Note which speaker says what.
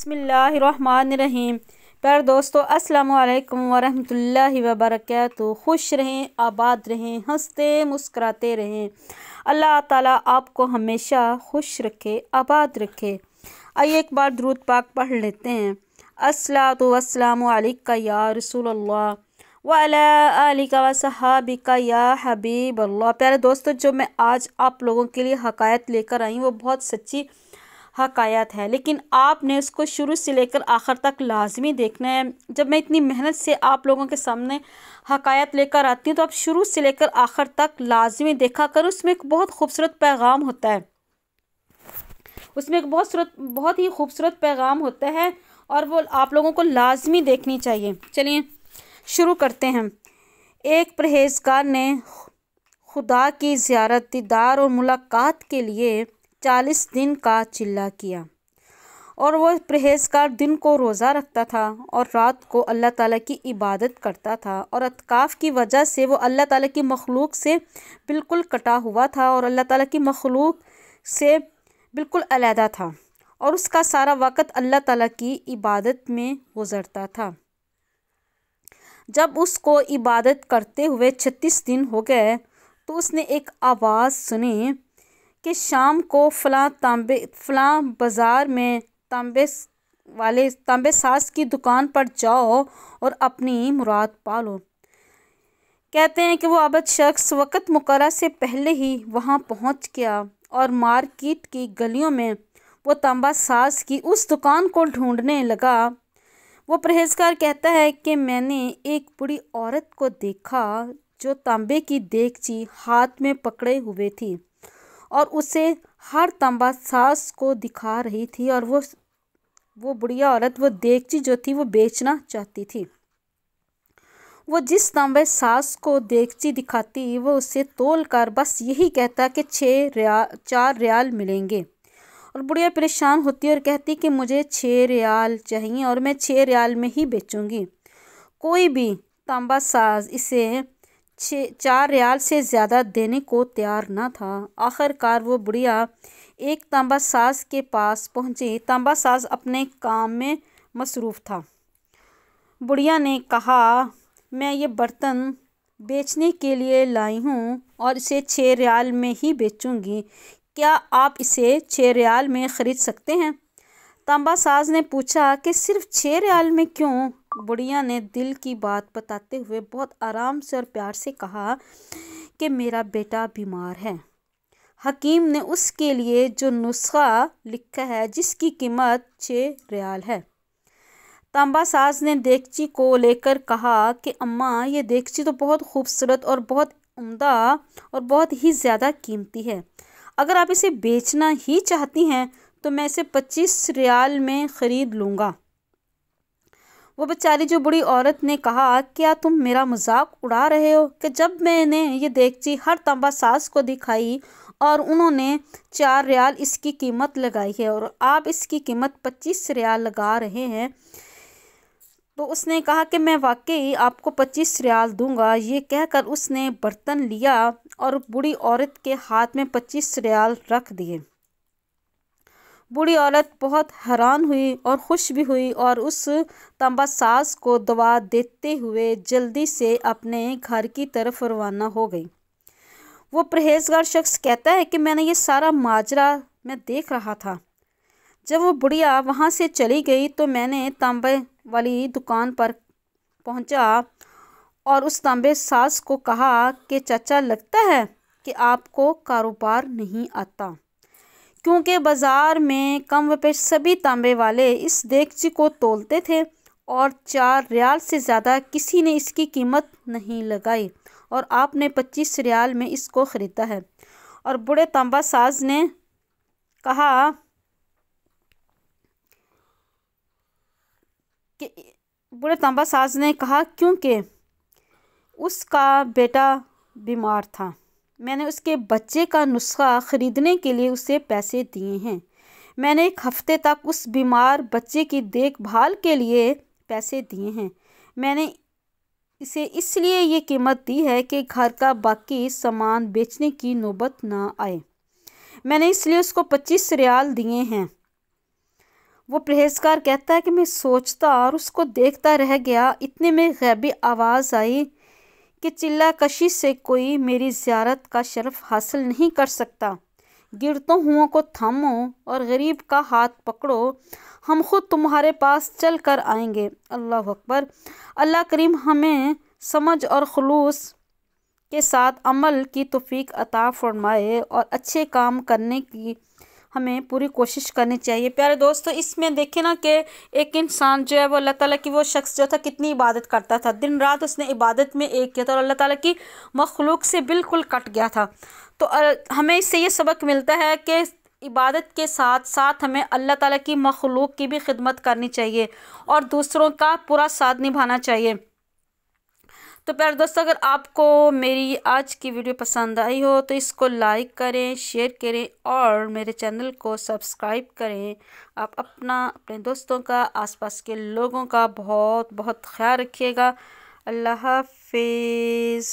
Speaker 1: बिस्मिल्लाहिर्रहमानिर्रहीम। प्यारे दोस्तों, अस्सलाम वालेकुम वरहमतुल्लाहि वबरकातुहू। खुश रहें, आबाद रहें, हंसते मुस्कुराते रहें। अल्लाह ताला आपको हमेशा खुश रखे, आबाद रखे। आइए एक बार दुरूद पाक पढ़ लेते हैं। अस्सलातु वस्सलामु अलैका या रसूलल्लाह व अला आलिका व सहाबिका या हबीबल्लाह। प्यारे दोस्तों, जो मैं आज आप लोगों के लिए हकायत लेकर आई वो बहुत सच्ची हकायत है, लेकिन आपने उसको शुरू से लेकर आखिर तक लाजमी देखना है। जब मैं इतनी मेहनत से आप लोगों के सामने हकायत लेकर आती हूँ तो आप शुरू से लेकर आखिर तक लाजमी देखा करो। उसमें एक बहुत खूबसूरत पैगाम होता है, उसमें एक बहुत ही खूबसूरत पैगाम होता है और वो आप लोगों को लाजमी देखनी चाहिए। चलिए शुरू करते हैं। एक परहेज़गार ने खुदा की ज़ियारत, दीदार और मुलाकात के लिए 40 दिन का चिल्ला किया और वह परहेज़गार दिन को रोज़ा रखता था और रात को अल्लाह ताला की इबादत करता था और अतकाफ़ की वजह से वो अल्लाह ताला की मखलूक से बिल्कुल कटा हुआ था और अल्लाह ताला की मखलूक से बिल्कुल अलहदा था और उसका सारा वक़्त अल्लाह ताला की इबादत में गुज़रता था। जब उसको इबादत करते हुए 36 दिन हो गए तो उसने एक आवाज़ सुनी कि शाम को फ़लाँ बाज़ार में तांबे साज की दुकान पर जाओ और अपनी मुराद पालो। कहते हैं कि वो अबद शख्स वक़्त मुकर्रर से पहले ही वहाँ पहुँच गया और मार्केट की गलियों में वो तांबा साज की उस दुकान को ढूंढने लगा। वो परहेज़गार कहता है कि मैंने एक बूढ़ी औरत को देखा जो तांबे की देगची हाथ में पकड़े हुए थी और उसे हर तांबा साज को दिखा रही थी और वो बुढ़िया औरत वो देगची जो थी वो बेचना चाहती थी। वो जिस तांबे साज को देगची दिखाती वो उसे तोल कर बस यही कहता कि 4 रियाल मिलेंगे और बुढ़िया परेशान होती और कहती कि मुझे 6 रियाल चाहिए और मैं 6 रियाल में ही बेचूंगी। कोई भी तांबा साज इसे 4 रियाल से ज़्यादा देने को तैयार ना था। आखिरकार वो बुढ़िया एक तांबा साज के पास पहुंची। तांबा साज अपने काम में मसरूफ़ था। बुढ़िया ने कहा, मैं ये बर्तन बेचने के लिए लाई हूँ और इसे 6 रियाल में ही बेचूंगी, क्या आप इसे 6 रियाल में ख़रीद सकते हैं? तांबा साज ने पूछा कि सिर्फ 6 रियाल में क्यों? बुढ़िया ने दिल की बात बताते हुए बहुत आराम से और प्यार से कहा कि मेरा बेटा बीमार है। हकीम ने उसके लिए जो नुस्खा लिखा है जिसकी कीमत 6 रियाल है। तांबा साज ने देगची को लेकर कहा कि अम्मा, ये देगची तो बहुत खूबसूरत और बहुत उम्दा और बहुत ही ज़्यादा कीमती है। अगर आप इसे बेचना ही चाहती हैं तो मैं इसे 25 रियाल में ख़रीद लूँगा। वो बेचारी जो बूढ़ी औरत ने कहा, क्या तुम मेरा मजाक उड़ा रहे हो कि जब मैंने ये देगची हर तांबा साज को दिखाई और उन्होंने 4 रियाल इसकी कीमत लगाई है और आप इसकी कीमत 25 रियाल लगा रहे हैं। तो उसने कहा कि मैं वाकई आपको 25 रियाल दूंगा। ये कहकर उसने बर्तन लिया और बूढ़ी औरत के हाथ में 25 रियाल रख दिए। बूढ़ी औरत बहुत हैरान हुई और खुश भी हुई और उस तांबा साज को दवा देते हुए जल्दी से अपने घर की तरफ रवाना हो गई। वो परहेज़गार शख्स कहता है कि मैंने ये सारा माजरा मैं देख रहा था। जब वो बुढ़िया वहाँ से चली गई तो मैंने तांबे वाली दुकान पर पहुँचा और उस तांबे साज को कहा कि चाचा, लगता है कि आपको कारोबार नहीं आता, क्योंकि बाज़ार में कम पे सभी तांबे वाले इस देगची को तोलते थे और 4 रियाल से ज़्यादा किसी ने इसकी कीमत नहीं लगाई और आपने 25 रियाल में इसको ख़रीदा है। और बूढ़े तांबा साज ने कहा क्योंकि उसका बेटा बीमार था, मैंने उसके बच्चे का नुस्खा ख़रीदने के लिए उसे पैसे दिए हैं। मैंने 1 हफ़्ते तक उस बीमार बच्चे की देखभाल के लिए पैसे दिए हैं। मैंने इसे इसलिए ये कीमत दी है कि घर का बाकी सामान बेचने की नौबत ना आए। मैंने इसलिए उसको 25 रियाल दिए हैं। وہ پرہیزگار کہتا ہے کہ میں سوچتا اور اس کو دیکھتا رہ گیا، اتنے میں غیبی آواز آئی کہ چلہ کشی سے کوئی میری زیارت کا شرف حاصل نہیں کر سکتا، گرتوں ہوں کو تھامو اور غریب کا ہاتھ پکڑو، ہم خود تمہارے پاس چل کر آئیں گے۔ اللہ اکبر۔ اللہ کریم ہمیں سمجھ اور خلوص کے ساتھ عمل کی توفیق عطا فرمائے اور اچھے کام کرنے کی ہمیں پوری کوشش کرنی چاہیے۔ پیارے دوستو، اس میں دیکھیں نا کہ ایک انسان جو ہے وہ اللہ تعالیٰ کی، وہ شخص جو تھا کتنی عبادت کرتا تھا، دن رات اس نے عبادت میں ایک کیا تھا اور اللہ تعالیٰ کی مخلوق سے بالکل کٹ گیا تھا۔ تو ہمیں اس سے یہ سبق ملتا ہے کہ عبادت کے ساتھ ساتھ ہمیں اللہ تعالیٰ کی مخلوق کی بھی خدمت کرنی چاہیے اور دوسروں کا پورا ساتھ نبھانا چاہیے۔ تو پیارے دوستو، اگر آپ کو میری آج کی ویڈیو پسند آئی ہو تو اس کو لائک کریں، شیئر کریں اور میرے چینل کو سبسکرائب کریں۔ آپ اپنے دوستوں کا، آس پاس کے لوگوں کا بہت بہت خیال رکھیے گا۔ اللہ حافظ۔